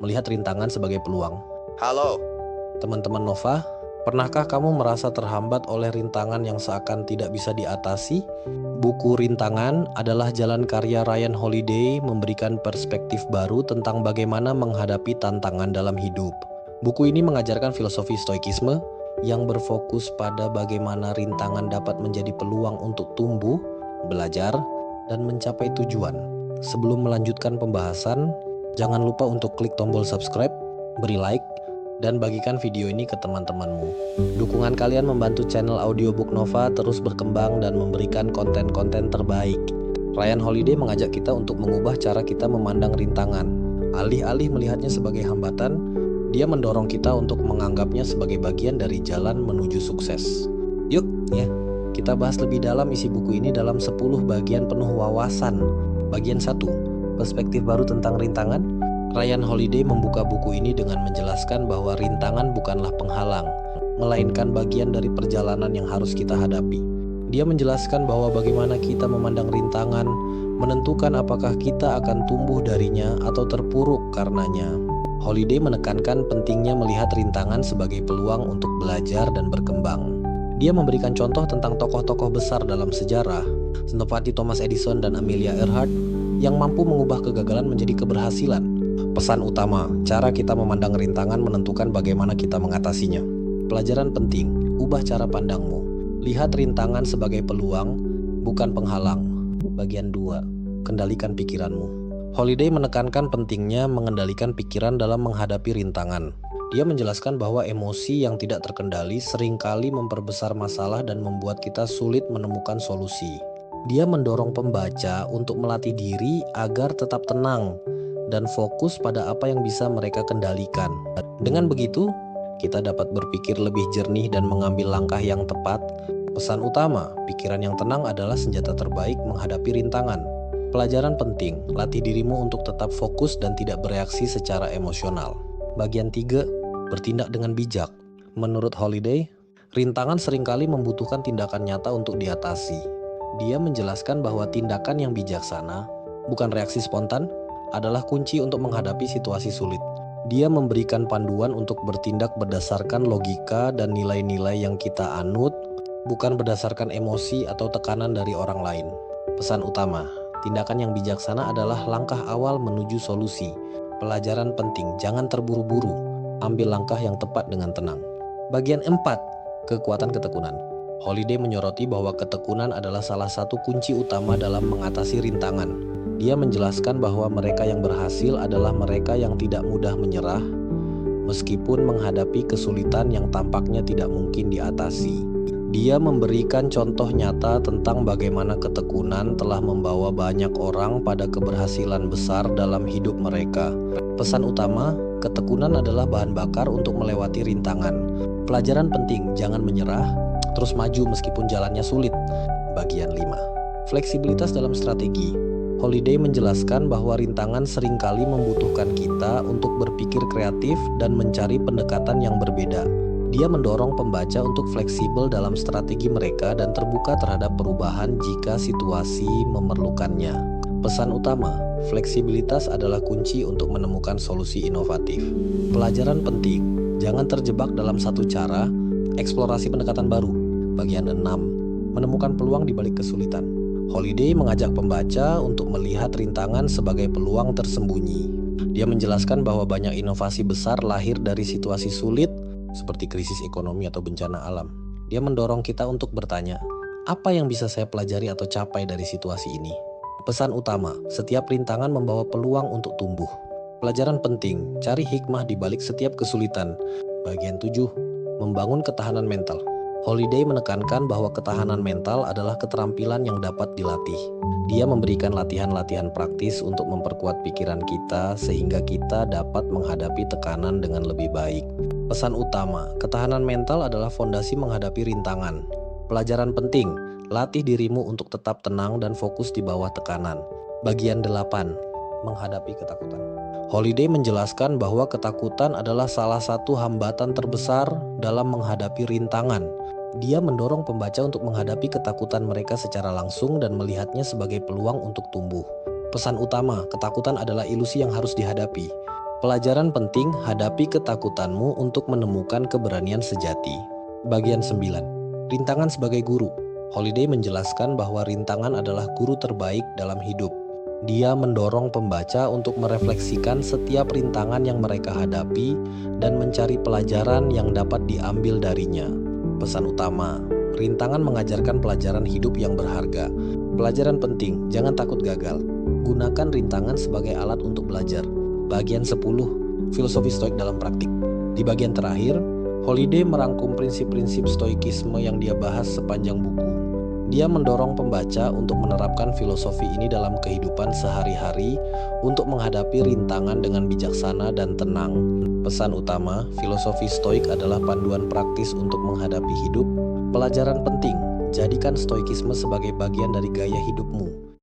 melihat rintangan sebagai peluang. Halo, Teman-teman Nova, pernahkah kamu merasa terhambat oleh rintangan yang seakan tidak bisa diatasi? Buku Rintangan adalah jalan karya Ryan Holiday memberikan perspektif baru tentang bagaimana menghadapi tantangan dalam hidup. Buku ini mengajarkan filosofi stoikisme yang berfokus pada bagaimana rintangan dapat menjadi peluang untuk tumbuh, belajar, dan mencapai tujuan. Sebelum melanjutkan pembahasan, jangan lupa untuk klik tombol subscribe, beri like, dan bagikan video ini ke teman-temanmu. Dukungan kalian membantu channel Audiobook Nova terus berkembang dan memberikan konten-konten terbaik. Ryan Holiday mengajak kita untuk mengubah cara kita memandang rintangan. Alih-alih melihatnya sebagai hambatan, dia mendorong kita untuk menganggapnya sebagai bagian dari jalan menuju sukses. Yuk, ya, kita bahas lebih dalam isi buku ini dalam 10 bagian penuh wawasan. Bagian 1, perspektif baru tentang rintangan. Ryan Holiday membuka buku ini dengan menjelaskan bahwa rintangan bukanlah penghalang, melainkan bagian dari perjalanan yang harus kita hadapi. Dia menjelaskan bahwa bagaimana kita memandang rintangan menentukan apakah kita akan tumbuh darinya atau terpuruk karenanya. Holiday menekankan pentingnya melihat rintangan sebagai peluang untuk belajar dan berkembang. Dia memberikan contoh tentang tokoh-tokoh besar dalam sejarah, seperti Thomas Edison dan Amelia Earhart, yang mampu mengubah kegagalan menjadi keberhasilan. Pesan utama, cara kita memandang rintangan menentukan bagaimana kita mengatasinya. Pelajaran penting, ubah cara pandangmu. Lihat rintangan sebagai peluang, bukan penghalang. Bagian 2, kendalikan pikiranmu. Holiday menekankan pentingnya mengendalikan pikiran dalam menghadapi rintangan. Dia menjelaskan bahwa emosi yang tidak terkendali seringkali memperbesar masalah dan membuat kita sulit menemukan solusi. Dia mendorong pembaca untuk melatih diri agar tetap tenang dan fokus pada apa yang bisa mereka kendalikan. Dengan begitu, kita dapat berpikir lebih jernih dan mengambil langkah yang tepat. Pesan utama, pikiran yang tenang adalah senjata terbaik menghadapi rintangan. Pelajaran penting, latih dirimu untuk tetap fokus dan tidak bereaksi secara emosional. Bagian 3, bertindak dengan bijak. Menurut Holiday, rintangan seringkali membutuhkan tindakan nyata untuk diatasi. Dia menjelaskan bahwa tindakan yang bijaksana, bukan reaksi spontan, adalah kunci untuk menghadapi situasi sulit. Dia memberikan panduan untuk bertindak berdasarkan logika dan nilai-nilai yang kita anut, bukan berdasarkan emosi atau tekanan dari orang lain. Pesan utama, tindakan yang bijaksana adalah langkah awal menuju solusi. Pelajaran penting, jangan terburu-buru, ambil langkah yang tepat dengan tenang. Bagian 4, kekuatan ketekunan. Holiday menyoroti bahwa ketekunan adalah salah satu kunci utama dalam mengatasi rintangan. Dia menjelaskan bahwa mereka yang berhasil adalah mereka yang tidak mudah menyerah, meskipun menghadapi kesulitan yang tampaknya tidak mungkin diatasi. Dia memberikan contoh nyata tentang bagaimana ketekunan telah membawa banyak orang pada keberhasilan besar dalam hidup mereka. Pesan utama, ketekunan adalah bahan bakar untuk melewati rintangan. Pelajaran penting, jangan menyerah, terus maju meskipun jalannya sulit. Bagian 5, fleksibilitas dalam strategi. Holiday menjelaskan bahwa rintangan seringkali membutuhkan kita untuk berpikir kreatif dan mencari pendekatan yang berbeda. Dia mendorong pembaca untuk fleksibel dalam strategi mereka dan terbuka terhadap perubahan jika situasi memerlukannya. Pesan utama, fleksibilitas adalah kunci untuk menemukan solusi inovatif. Pelajaran penting, jangan terjebak dalam satu cara, eksplorasi pendekatan baru. Bagian 6, menemukan peluang di balik kesulitan. Holiday mengajak pembaca untuk melihat rintangan sebagai peluang tersembunyi. Dia menjelaskan bahwa banyak inovasi besar lahir dari situasi sulit, seperti krisis ekonomi atau bencana alam. Dia mendorong kita untuk bertanya, apa yang bisa saya pelajari atau capai dari situasi ini? Pesan utama, setiap rintangan membawa peluang untuk tumbuh. Pelajaran penting, cari hikmah di balik setiap kesulitan. Bagian 7, membangun ketahanan mental. Holiday menekankan bahwa ketahanan mental adalah keterampilan yang dapat dilatih. Dia memberikan latihan-latihan praktis untuk memperkuat pikiran kita sehingga kita dapat menghadapi tekanan dengan lebih baik. Pesan utama, ketahanan mental adalah fondasi menghadapi rintangan. Pelajaran penting, latih dirimu untuk tetap tenang dan fokus di bawah tekanan. Bagian 8, menghadapi ketakutan. Holiday menjelaskan bahwa ketakutan adalah salah satu hambatan terbesar dalam menghadapi rintangan. Dia mendorong pembaca untuk menghadapi ketakutan mereka secara langsung dan melihatnya sebagai peluang untuk tumbuh. Pesan utama, ketakutan adalah ilusi yang harus dihadapi. Pelajaran penting, hadapi ketakutanmu untuk menemukan keberanian sejati. Bagian 9. Rintangan sebagai guru. Holiday menjelaskan bahwa rintangan adalah guru terbaik dalam hidup. Dia mendorong pembaca untuk merefleksikan setiap rintangan yang mereka hadapi dan mencari pelajaran yang dapat diambil darinya. Pesan utama, rintangan mengajarkan pelajaran hidup yang berharga. Pelajaran penting, jangan takut gagal. Gunakan rintangan sebagai alat untuk belajar. Bagian 10. Filosofi Stoik dalam praktik. Di bagian terakhir, Holiday merangkum prinsip-prinsip stoikisme yang dia bahas sepanjang buku. Dia mendorong pembaca untuk menerapkan filosofi ini dalam kehidupan sehari-hari untuk menghadapi rintangan dengan bijaksana dan tenang. Pesan utama, filosofi stoik adalah panduan praktis untuk menghadapi hidup. Pelajaran penting, jadikan stoikisme sebagai bagian dari gaya hidupmu.